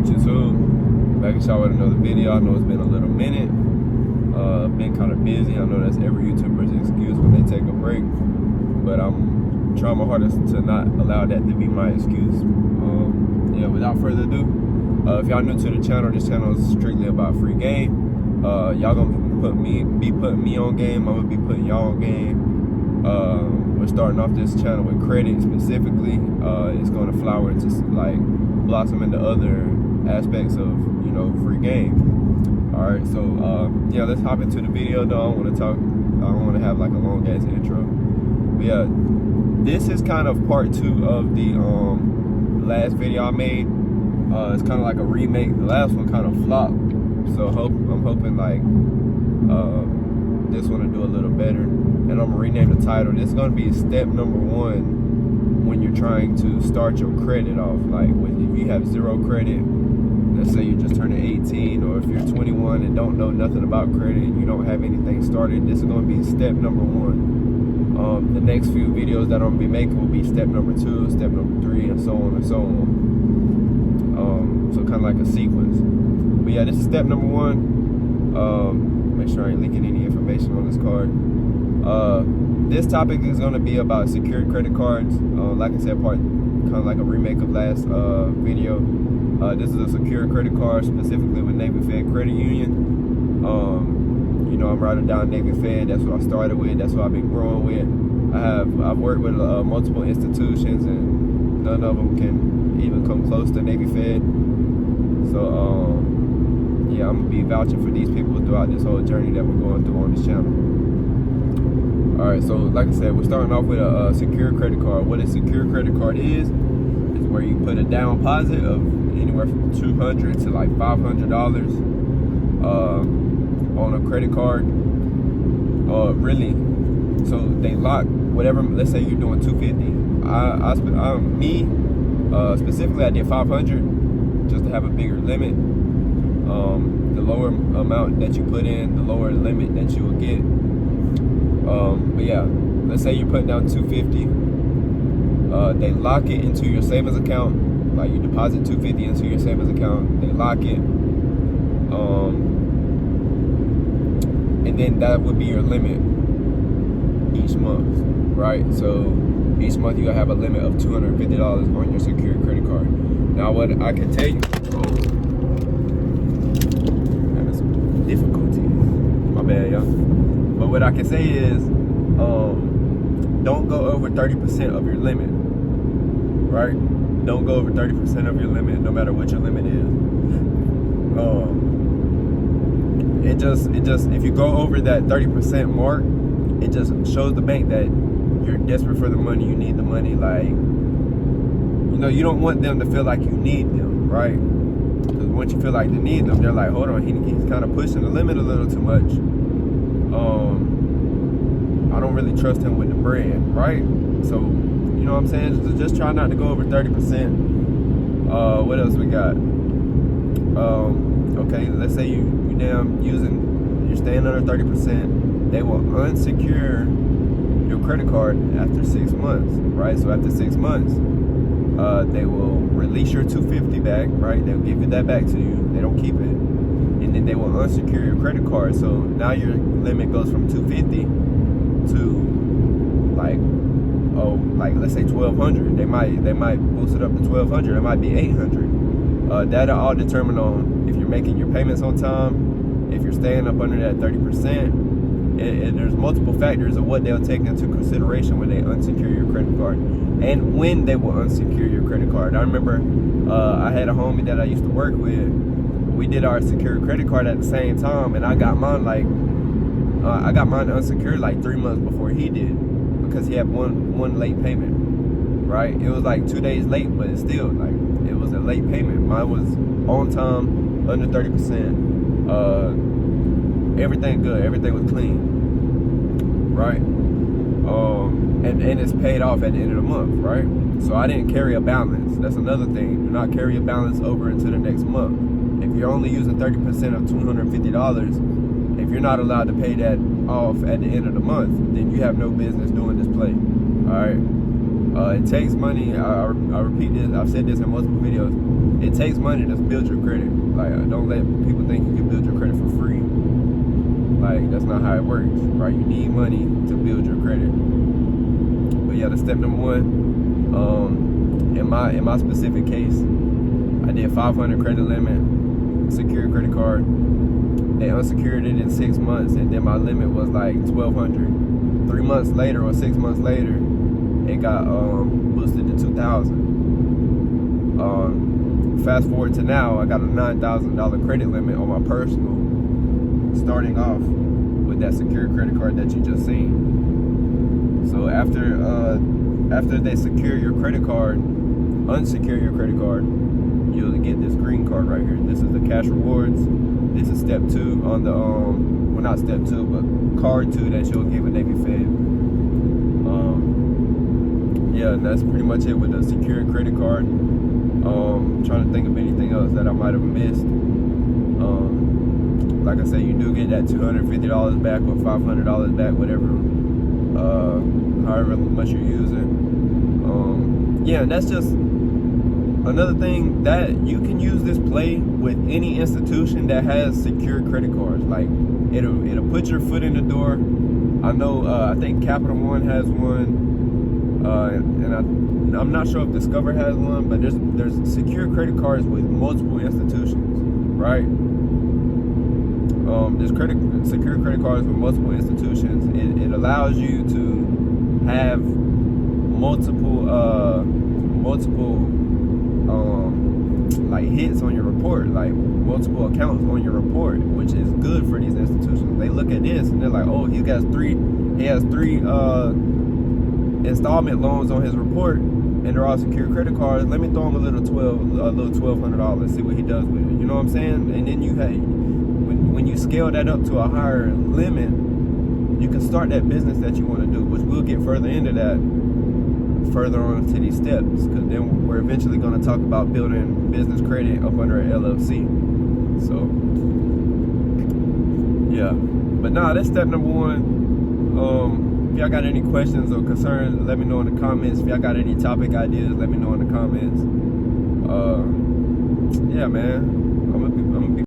good, YouTube? Back at y'all with another video. I know it's been a little minute. Been kind of busy. I know that's every YouTuber's excuse when they take a break, but I'm trying my hardest to not allow that to be my excuse. Yeah, without further ado, if y'all new to the channel, this channel is strictly about free game. Y'all gonna be putting me on game. I'm gonna be putting y'all on game. We're starting off this channel with credit specifically. It's gonna flower into like blossom into other aspects of, you know, free game. All right, so yeah, let's hop into the video. Though I don't want to have like a long ass intro. But yeah, this is kind of part 2 of the last video I made. It's kind of like a remake. The last one kind of flopped, so I'm hoping like this one will do a little better. And I'm gonna rename the title. This is gonna be step number 1 when you're trying to start your credit off. Like if you have 0 credit, let's say you just turned 18, or if you're 21 and don't know nothing about credit, you don't have anything started, this is gonna be step number 1. The next few videos that I'm gonna be making will be step number 2, step number 3, and so on and so on. So kind of like a sequence. But yeah, this is step number 1. Make sure I ain't leaking any information on this card. This topic is going to be about secured credit cards. Like I said, kind of like a remake of last video. This is a secured credit card, specifically with Navy Fed Credit Union. You know, I'm riding down Navy Fed. That's what I started with. That's what I've been growing with. I've worked with multiple institutions, and none of them can even come close to Navy Fed. So yeah, I'm gonna be vouching for these people throughout this whole journey that we're going through on this channel. All right, so like I said, we're starting off with a secure credit card. What a secure credit card is where you put a down deposit of anywhere from $200 to like $500 on a credit card. Really, so they lock whatever. Let's say you're doing $250. Specifically, I did $500 just to have a bigger limit. The lower amount that you put in, the lower limit that you will get. But yeah, let's say you're putting down $250. They lock it into your savings account. Like you deposit $250 into your savings account. They lock it. And then that would be your limit each month, right? So each month you have a limit of $250 on your secured credit card. Now what I can tell you, difficulties. My bad, y'all. But what I can say is, don't go over 30% of your limit, right? Don't go over 30% of your limit, no matter what your limit is. It just, if you go over that 30% mark, it just shows the bank that you're desperate for the money. You need the money. Like, you know, you don't want them to feel like you need them, right? Because once you feel like they need them, they're like, hold on, he's kind of pushing the limit a little too much. I don't really trust him with the bread, right? So, you know what I'm saying? Just try not to go over 30%. What else we got? Okay, let's say you're staying under 30%. They will unsecure your credit card after 6 months, right? So after 6 months, they will release your $250 back, right? They'll give you that back to you. They don't keep it. And then they will unsecure your credit card. So now your limit goes from $250 to like let's say $1,200. They might boost it up to $1,200. It might be $800. That'll all determine on if you're making your payments on time, if you're staying up under that 30%. There's multiple factors of what they'll take into consideration when they unsecure your credit card, and when they will unsecure your credit card. I remember I had a homie that I used to work with. We did our secure credit card at the same time, and I got mine unsecured like 3 months before he did, because he had one late payment, right? It was like 2 days late, but it's still like it was a late payment. Mine was on time, under 30%. Everything good, everything was clean, right? And it's paid off at the end of the month, right? So I didn't carry a balance. That's another thing. Do not carry a balance over into the next month. If you're only using 30% of $250, if you're not allowed to pay that off at the end of the month, then you have no business doing this play. All right. It takes money. I repeat this. I've said this in multiple videos. It takes money to build your credit. Like, don't let people think you can build your credit for free. Like, that's not how it works, right? You need money to build your credit. But yeah, that's step number one. In my specific case, I did 500 credit limit, secured credit card. They unsecured it in 6 months, and then my limit was like 1,200. 3 months later or 6 months later, it got boosted to 2,000. Fast forward to now, I got a $9,000 credit limit on my personal, starting off with that secured credit card that you just seen. So after they secure your credit card, unsecure your credit card, you'll get this green card right here. This is the cash rewards. This is step 2 on the well, not step 2, but card 2 that you'll get when they be fed. Yeah, and that's pretty much it with the secured credit card. Trying to think of anything else that I might have missed. Like I said, you do get that $250 back or $500 back, whatever, however much you're using. Yeah, and that's just another thing that you can use this play with any institution that has secure credit cards. Like, it'll put your foot in the door. I know, I think Capital One has one, and I'm not sure if Discover has one, but there's secure credit cards with multiple institutions, right? There's secure credit cards with multiple institutions. It allows you to have multiple like hits on your report, like multiple accounts on your report, which is good for these institutions. They look at this and they're like, oh, he has three installment loans on his report, and they're all secure credit cards. Let me throw him a little $1,200, see what he does with it. You know what I'm saying? And then when you scale that up to a higher limit, you can start that business that you want to do, which we'll get further into that further on to these steps, because then we're eventually going to talk about building business credit up under an LLC. So yeah, but nah, that's step number 1. If y'all got any questions or concerns, let me know in the comments. If y'all got any topic ideas, let me know in the comments. Yeah, man, I'm gonna be